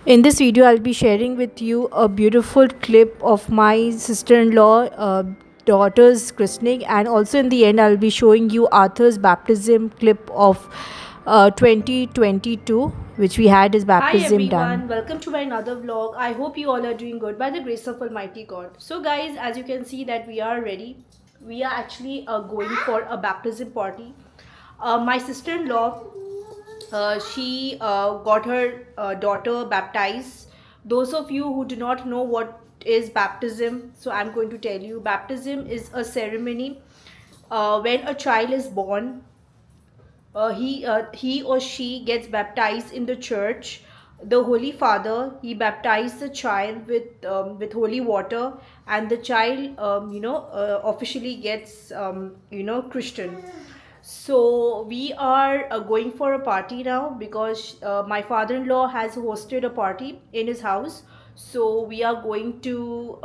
In this video, I'll be sharing with you a beautiful clip of my sister-in-law daughter's christening, and also in the end, I'll be showing you Arthur's baptism clip of 2022, which we had his Hi baptism everyone, done. welcome to my another vlog. I hope you all are doing good by the grace of Almighty God. So guys, as you can see that we are ready. We are actually going for a baptism party. My sister-in-law, she got her daughter baptized. Those of you who do not know what is baptism, so I'm going to tell you. Baptism is a ceremony when a child is born. He or she gets baptized in the church. The Holy Father, he baptized the child with holy water, and the child officially gets Christian. So we are going for a party now because my father-in-law has hosted a party in his house. So we are going to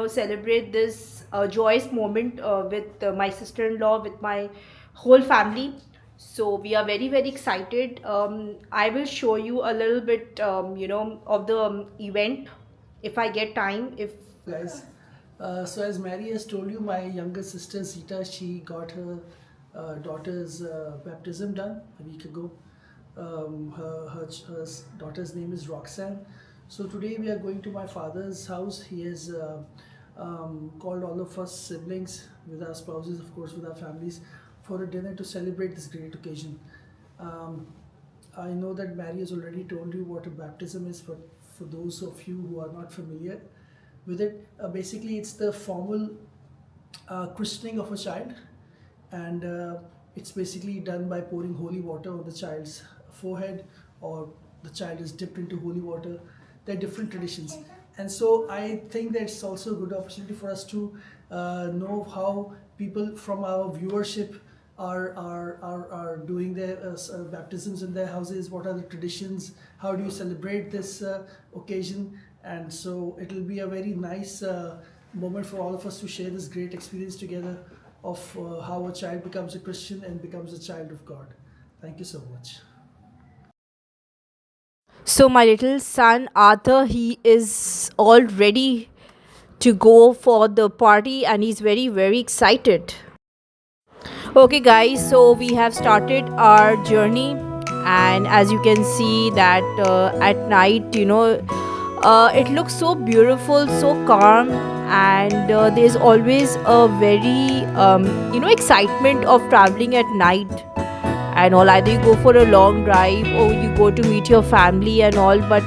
celebrate this joyous moment with my sister-in-law, with my whole family. So we are very excited. I will show you a little bit of the event if I get time. If Guys. So as Mary has told you, my younger sister Zita, she got her daughter's baptism done a week ago. Her daughter's name is Roxanne. So today we are going to my father's house. He has called all of us siblings with our spouses, of course, with our families, for a dinner to celebrate this great occasion. Um, I know that Mary has already told you what a baptism is, but for those of you who are not familiar with it, basically it's the formal christening of a child, and it's basically done by pouring holy water on the child's forehead, or the child is dipped into holy water. There are different traditions, and so I think that it's also a good opportunity for us to know how people from our viewership are doing their baptisms in their houses. What are the traditions? How do you celebrate this occasion? And so it'll be a very nice moment for all of us to share this great experience together of how a child becomes a Christian and becomes a child of God. Thank you so much. So my little son Arthur, he is all ready to go for the party, and he's very excited. Okay guys, so we have started our journey, and as you can see that at night, it looks so beautiful, so calm, and there's always a very excitement of traveling at night and all. Either you go for a long drive or you go to meet your family and all, but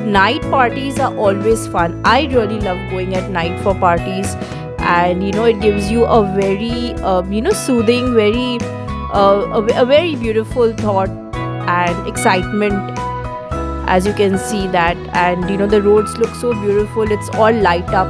night parties are always fun. I really love going at night for parties, and it gives you a very soothing, very a very beautiful thought and excitement, as you can see that. And the roads look so beautiful, it's all light up.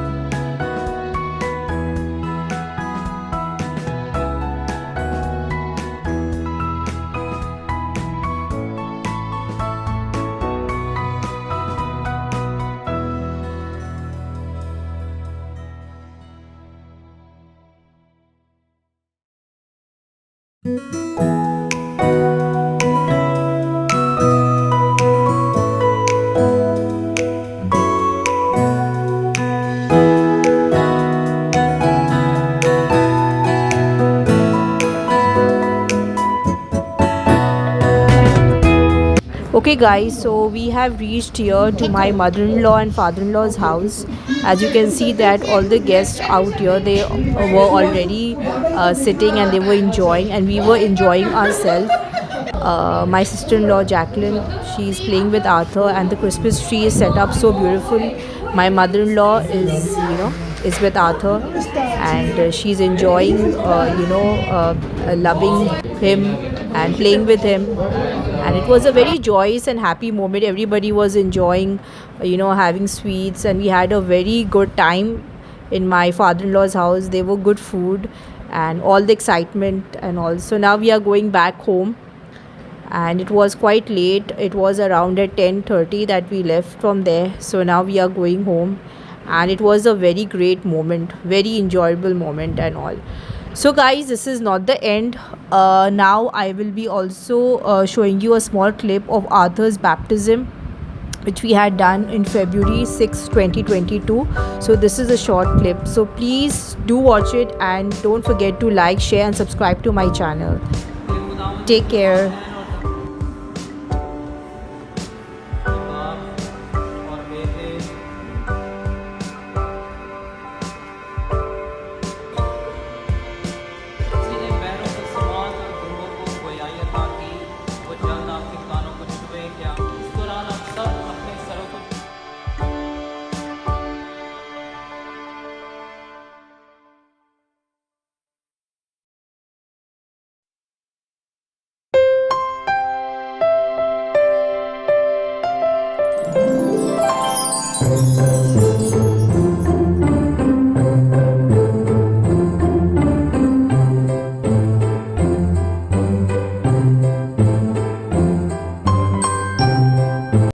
Okay guys, so we have reached here to my mother-in-law and father-in-law's house. As you can see that all the guests out here, they were already sitting and they were enjoying, and we were enjoying ourselves. My sister-in-law Jacqueline, she's playing with Arthur, and the Christmas tree is set up so beautiful. My mother-in-law is with Arthur, and she's enjoying loving him and playing with him. And it was a very joyous and happy moment. Everybody was enjoying having sweets, and we had a very good time in my father-in-law's house. There were good food and all the excitement and all. So now we are going back home, and it was quite late. It was around at 10:30 that we left from there. So now we are going home, and it was a very great moment, very enjoyable moment and all. So guys, this is not the end. Now I will be also showing you a small clip of Arthur's baptism, which we had done in February 6, 2022. So this is a short clip. So please do watch it and don't forget to like, share and subscribe to my channel. Take care.